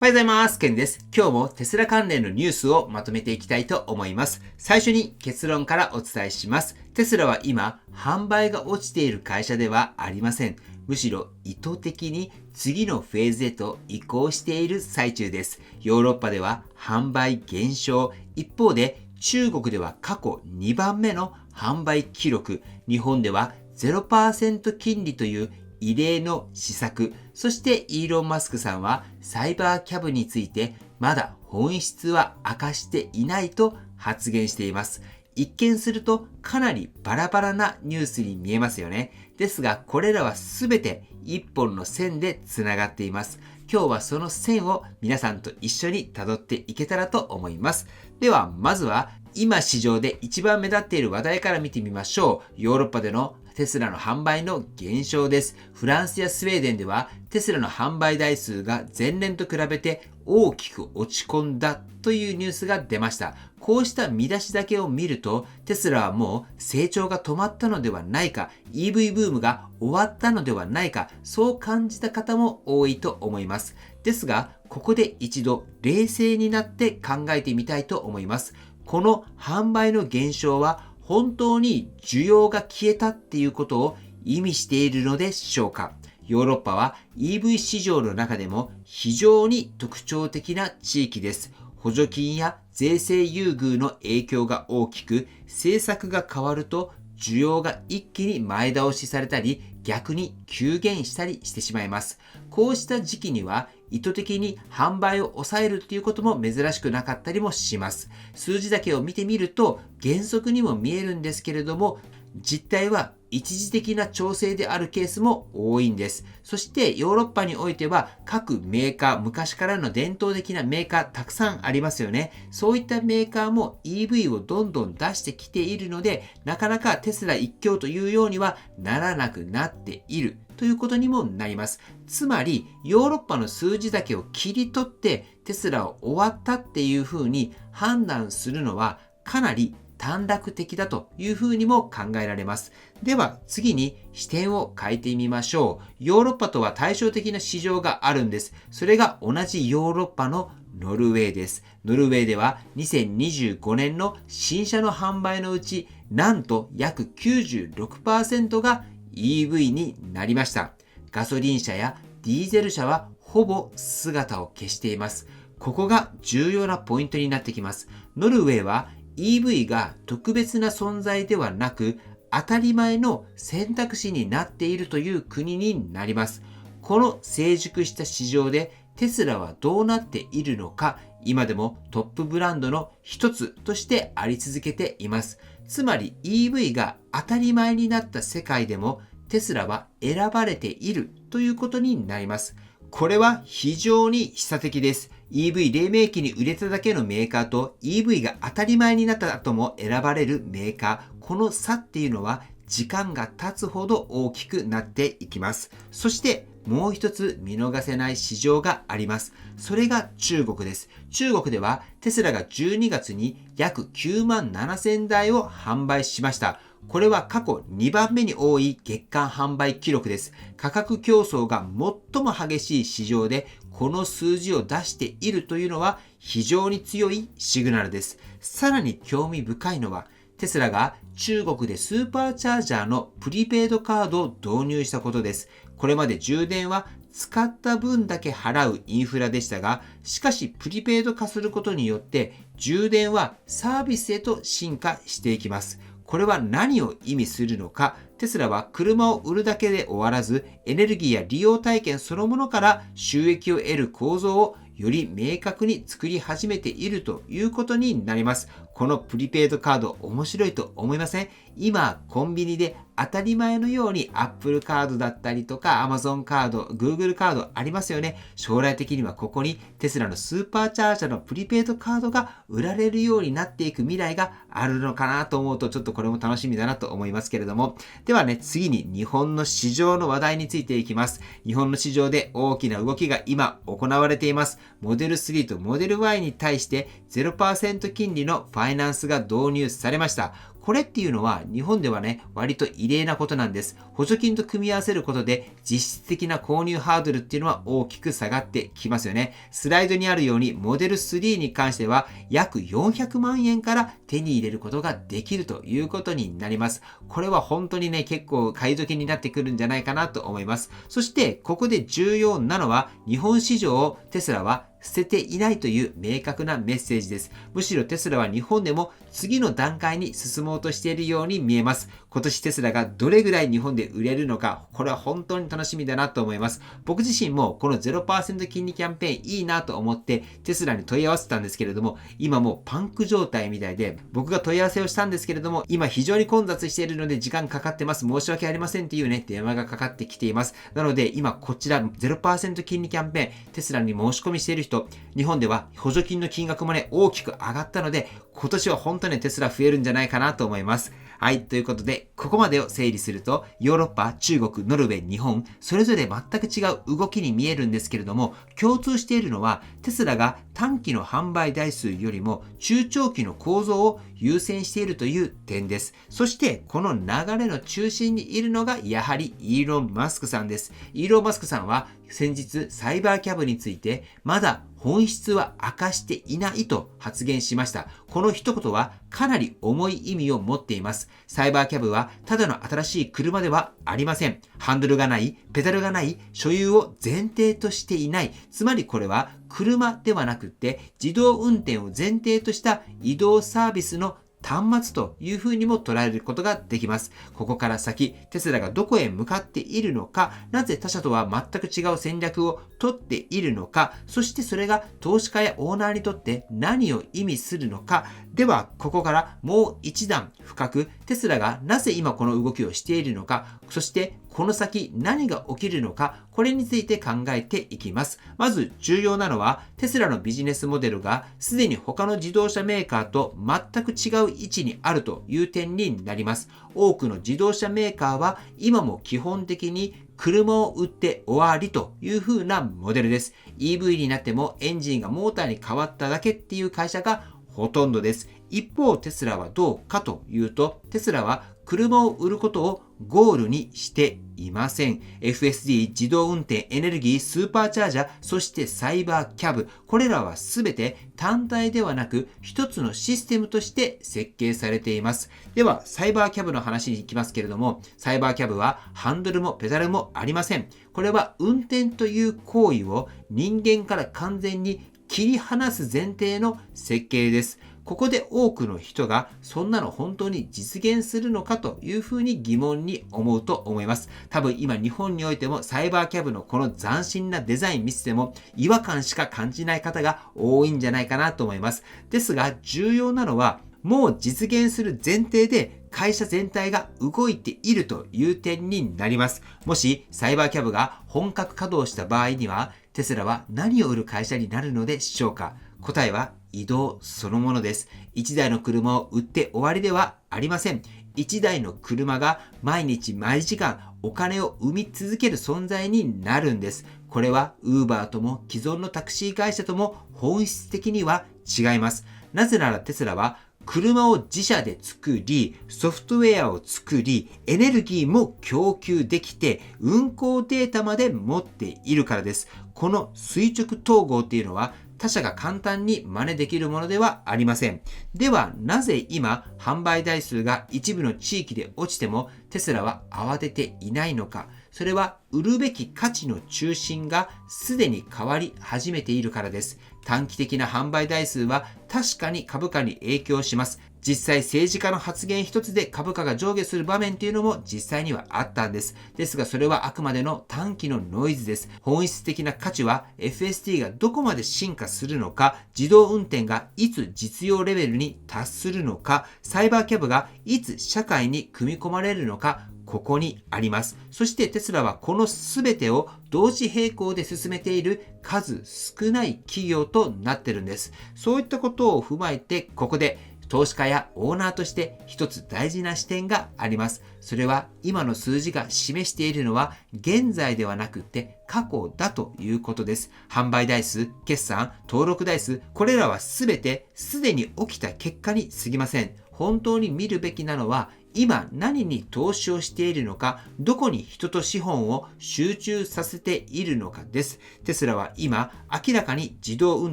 おはようございます。ケンです。今日もテスラ関連のニュースをまとめていきたいと思います。最初に結論からお伝えします。テスラは今、販売が落ちている会社ではありません。むしろ意図的に次のフェーズへと移行している最中です。ヨーロッパでは販売減少。一方で中国では過去2番目の販売記録。日本では 0% 金利という異例の施策。そしてイーロン・マスクさんはサイバーキャブについてまだ本質は明かしていないと発言しています。一見するとかなりバラバラなニュースに見えますよね。ですがこれらはすべて一本の線でつながっています。今日はその線を皆さんと一緒に辿っていけたらと思います。ではまずは今市場で一番目立っている話題から見てみましょう。ヨーロッパでのテスラの販売の減少です。フランスやスウェーデンではテスラの販売台数が前年と比べて大きく落ち込んだというニュースが出ました。こうした見出しだけを見るとテスラはもう成長が止まったのではないか、EV ブームが終わったのではないか、そう感じた方も多いと思います。ですが、ここで一度冷静になって考えてみたいと思います。この販売の減少は本当に需要が消えたっていうことを意味しているのでしょうか。ヨーロッパは EV 市場の中でも非常に特徴的な地域です。補助金や税制優遇の影響が大きく、政策が変わると需要が一気に前倒しされたり、逆に急減したりしてしまいます。こうした時期には意図的に販売を抑えるということも珍しくなかったりもします。数字だけを見てみると原則にも見えるんですけれども、実態は一時的な調整であるケースも多いんです。そしてヨーロッパにおいては各メーカー、昔からの伝統的なメーカーたくさんありますよね。そういったメーカーも EV をどんどん出してきているので、なかなかテスラ一強というようにはならなくなっているということにもなります。つまりヨーロッパの数字だけを切り取ってテスラを終わったっていうふうに判断するのはかなり短絡的だというふうにも考えられます。では次に視点を変えてみましょう。ヨーロッパとは対照的な市場があるんです。それが同じヨーロッパのノルウェーです。ノルウェーでは2025年の新車の販売のうちなんと約 96% が EV になりました。ガソリン車やディーゼル車はほぼ姿を消しています。ここが重要なポイントになってきます。ノルウェーはEV が特別な存在ではなく当たり前の選択肢になっているという国になります。この成熟した市場でテスラはどうなっているのか、今でもトップブランドの一つとしてあり続けています。つまり EV が当たり前になった世界でもテスラは選ばれているということになります。これは非常に示唆的です。EV 黎明期に売れただけのメーカーと EV が当たり前になった後も選ばれるメーカー、この差っていうのは時間が経つほど大きくなっていきます。そしてもう一つ見逃せない市場があります。それが中国です。中国ではテスラが12月に約9万7000台を販売しました。これは過去2番目に多い月間販売記録です。価格競争が最も激しい市場でこの数字を出しているというのは非常に強いシグナルです。さらに興味深いのはテスラが中国でスーパーチャージャーのプリペイドカードを導入したことです。これまで充電は使った分だけ払うインフラでしたが、しかしプリペイド化することによって充電はサービスへと進化していきます。これは何を意味するのか。テスラは車を売るだけで終わらず、エネルギーや利用体験そのものから収益を得る構造をより明確に作り始めているということになります。このプリペイドカード面白いと思いません？今コンビニで当たり前のように Apple カードだったりとか Amazon カード、Google カードありますよね。将来的にはここにテスラのスーパーチャージャーのプリペイドカードが売られるようになっていく未来があるのかなと思うとちょっとこれも楽しみだなと思いますけれども。ではね、次に日本の市場の話題についていきます。日本の市場で大きな動きが今行われています。モデル3とモデル Y に対して 0% 金利のファァイナンスが導入されました。これっていうのは日本ではね、割と異例なことなんです。補助金と組み合わせることで実質的な購入ハードルっていうのは大きく下がってきますよね。スライドにあるようにモデル3に関しては約400万円から手に入れることができるということになります。これは本当にね、結構買い時になってくるんじゃないかなと思います。そしてここで重要なのは日本市場をテスラは捨てていないという明確なメッセージです。むしろテスラは日本でも次の段階に進もうとしているように見えます。今年テスラがどれぐらい日本で売れるのか、これは本当に楽しみだなと思います。僕自身もこの 0% 金利キャンペーンいいなと思ってテスラに問い合わせたんですけれども、今もうパンク状態みたいで、僕が問い合わせをしたんですけれども、今非常に混雑しているので時間かかってます。申し訳ありませんっていうね、電話がかかってきています。なので今こちら 0% 金利キャンペーン、テスラに申し込みしている人、日本では補助金の金額もね、大きく上がったので、今年は本当にテスラ増えるんじゃないかなと思います。はい、ということで、ここまでを整理すると、ヨーロッパ、中国、ノルウェー、日本、それぞれ全く違う動きに見えるんですけれども、共通しているのは、テスラが短期の販売台数よりも中長期の構造を優先しているという点です。そして、この流れの中心にいるのが、やはりイーロン・マスクさんです。イーロン・マスクさんは、先日、サイバーキャブについて、まだ本質は明かしていないと発言しました。この一言はかなり重い意味を持っています。サイバーキャブはただの新しい車ではありません。ハンドルがない、ペダルがない、所有を前提としていない。つまりこれは車ではなくって自動運転を前提とした移動サービスの端末というふうにも捉えることができます。ここから先、テスラがどこへ向かっているのか、なぜ他社とは全く違う戦略を取っているのか、そしてそれが投資家やオーナーにとって何を意味するのか。では、ここからもう一段深く、テスラがなぜ今この動きをしているのか、そしてこの先何が起きるのか、これについて考えていきます。まず重要なのは、テスラのビジネスモデルがすでに他の自動車メーカーと全く違う位置にあるという点になります。多くの自動車メーカーは今も基本的に車を売って終わりという風なモデルです。EV になってもエンジンがモーターに変わっただけっていう会社がほとんどです。一方、テスラはどうかというと、テスラは車を売ることをゴールにしていません。FSD、自動運転、エネルギー、スーパーチャージャー、そしてサイバーキャブ。これらはすべて単体ではなく一つのシステムとして設計されています。では、サイバーキャブの話に行きますけれども、サイバーキャブはハンドルもペダルもありません。これは運転という行為を人間から完全に切り離す前提の設計です。ここで多くの人がそんなの本当に実現するのかというふうに疑問に思うと思います。多分今日本においてもサイバーキャブのこの斬新なデザイン見せても違和感しか感じない方が多いんじゃないかなと思います。ですが重要なのはもう実現する前提で会社全体が動いているという点になります。もしサイバーキャブが本格稼働した場合にはテスラは何を売る会社になるのでしょうか。答えは移動そのものです。1台の車を売って終わりではありません。1台の車が毎日毎時間お金を生み続ける存在になるんです。これは Uber とも既存のタクシー会社とも本質的には違います。なぜならテスラは車を自社で作り、ソフトウェアを作り、エネルギーも供給できて、運行データまで持っているからです。この垂直統合っていうのは他社が簡単に真似できるものではありません。では、なぜ今、販売台数が一部の地域で落ちても、テスラは慌てていないのか。それは、売るべき価値の中心がすでに変わり始めているからです。短期的な販売台数は確かに株価に影響します。実際政治家の発言一つで株価が上下する場面っていうのも実際にはあったんです。ですがそれはあくまでの短期のノイズです。本質的な価値は FSD がどこまで進化するのか、自動運転がいつ実用レベルに達するのか、サイバーキャブがいつ社会に組み込まれるのか、ここにあります。そしてテスラはこの全てを同時並行で進めている数少ない企業となっているんです。そういったことを踏まえてここで投資家やオーナーとして一つ大事な視点があります。それは今の数字が示しているのは現在ではなくて過去だということです。販売台数、決算、登録台数、これらはすべてすでに起きた結果に過ぎません。本当に見るべきなのは今何に投資をしているのか、どこに人と資本を集中させているのかです。テスラは今明らかに自動運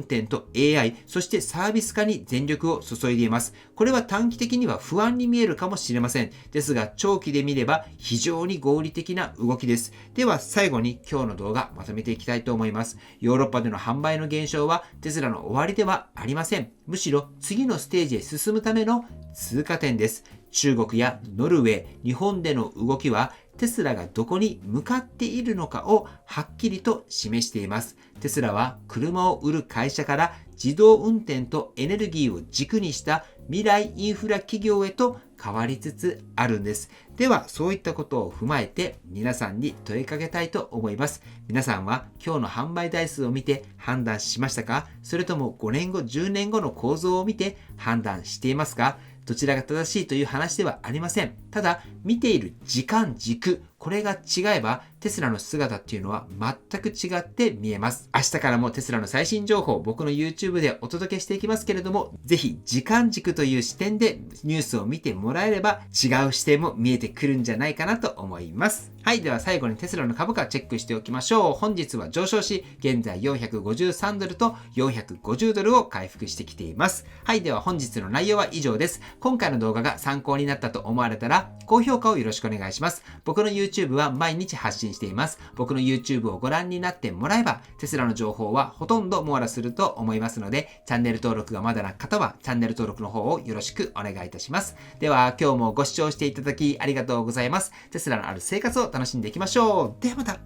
転と AI、そしてサービス化に全力を注いでいます。これは短期的には不安に見えるかもしれません。ですが長期で見れば非常に合理的な動きです。では最後に今日の動画まとめていきたいと思います。ヨーロッパでの販売の減少はテスラの終わりではありません。むしろ次のステージへ進むための通過点です。中国やノルウェー、日本での動きはテスラがどこに向かっているのかをはっきりと示しています。テスラは車を売る会社から自動運転とエネルギーを軸にした未来インフラ企業へと変わりつつあるんです。ではそういったことを踏まえて皆さんに問いかけたいと思います。皆さんは今日の販売台数を見て判断しましたか？それとも5年後、10年後の構造を見て判断していますか？どちらが正しいという話ではありません。ただ、見ている時間軸、これが違えば、テスラの姿っていうのは全く違って見えます。明日からもテスラの最新情報、僕の YouTube でお届けしていきますけれども、ぜひ時間軸という視点でニュースを見てもらえれば、違う視点も見えてくるんじゃないかなと思います。はい、では最後にテスラの株価チェックしておきましょう。本日は上昇し、現在453ドルと450ドルを回復してきています。はい、では本日の内容は以上です。今回の動画が参考になったと思われたら、高評価をよろしくお願いします。僕の YouTube は毎日発信しています。僕の YouTube をご覧になってもらえば、テスラの情報はほとんど網羅すると思いますので、チャンネル登録がまだな方は、チャンネル登録の方をよろしくお願いいたします。では、今日もご視聴していただきありがとうございます。テスラのある生活を楽しんでいきましょう。ではまた。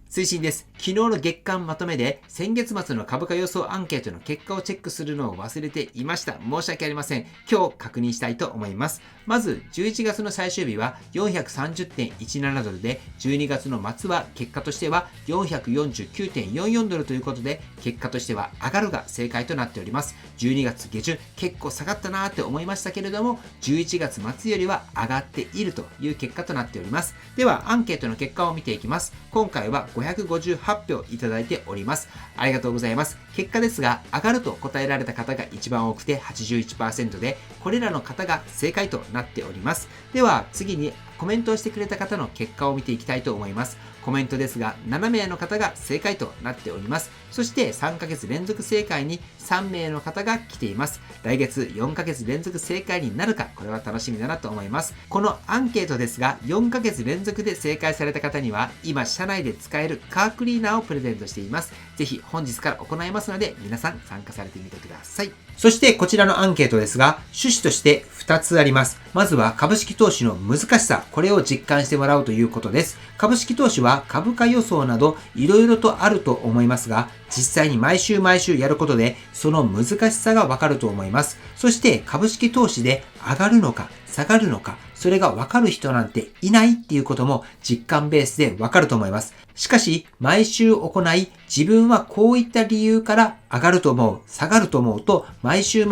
推進です。昨日の月間まとめで先月末の株価予想アンケートの結果をチェックするのを忘れていました。申し訳ありません。今日確認したいと思います。まず11月の最終日は 430.17 ドルで、12月の末は結果としては 449.44 ドルということで、結果としては上がるが正解となっております。12月下旬結構下がったなーって思いましたけれども、11月末よりは上がっているという結果となっております。ではアンケートの結果を見ていきます。今回は558票いただいております。ありがとうございます。結果ですが、上がると答えられた方が一番多くて 81% で、これらの方が正解となっております。では次にコメントをしてくれた方の結果を見ていきたいと思います。コメントですが、7名の方が正解となっております。そして3ヶ月連続正解に3名の方が来ています。来月4ヶ月連続正解になるか、これは楽しみだなと思います。このアンケートですが、4ヶ月連続で正解された方には、今社内で使えるカークリーナーをプレゼントしています。ぜひ本日から行いますので、皆さん参加されてみてください。そしてこちらのアンケートですが、趣旨として2つあります。まずは株式投資の難しさ、これを実感してもらうということです。株式投資は株価予想などいろいろとあると思いますが、実際に毎週やることでその難しさがわかると思います。そして株式投資で上がるのか下がるのか、それがわかる人なんていないっていうことも実感ベースでわかると思います。しかし、毎週行い、自分はこういった理由から上がると思う、下がると思うと、毎週考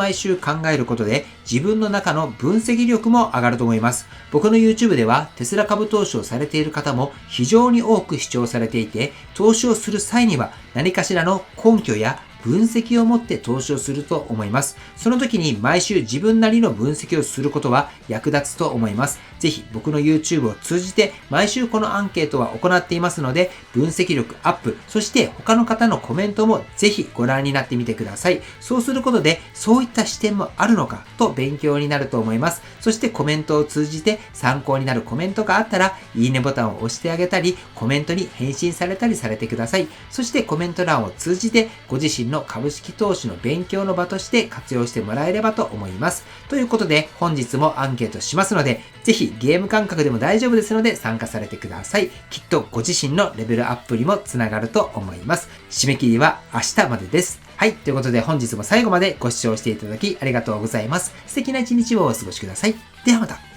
えることで、自分の中の分析力も上がると思います。僕の YouTube では、テスラ株投資をされている方も非常に多く視聴されていて、投資をする際には何かしらの根拠や分析を持って投資をすると思います。その時に毎週自分なりの分析をすることは役立つと思います。ぜひ僕の YouTube を通じて毎週このアンケートは行っていますので、分析力アップ、そして他の方のコメントもぜひご覧になってみてください。そうすることでそういった視点もあるのかと勉強になると思います。そしてコメントを通じて参考になるコメントがあったら、いいねボタンを押してあげたり、コメントに返信されたりされてください。そしてコメント欄を通じてご自身の株式投資の勉強の場として活用してもらえればと思います。ということで本日もアンケートしますので、ぜひゲーム感覚でも大丈夫ですので参加されてください。きっとご自身のレベルアップにもつながると思います。締め切りは明日までです。はい。ということで本日も最後までご視聴していただきありがとうございます。素敵な一日をお過ごしください。ではまた。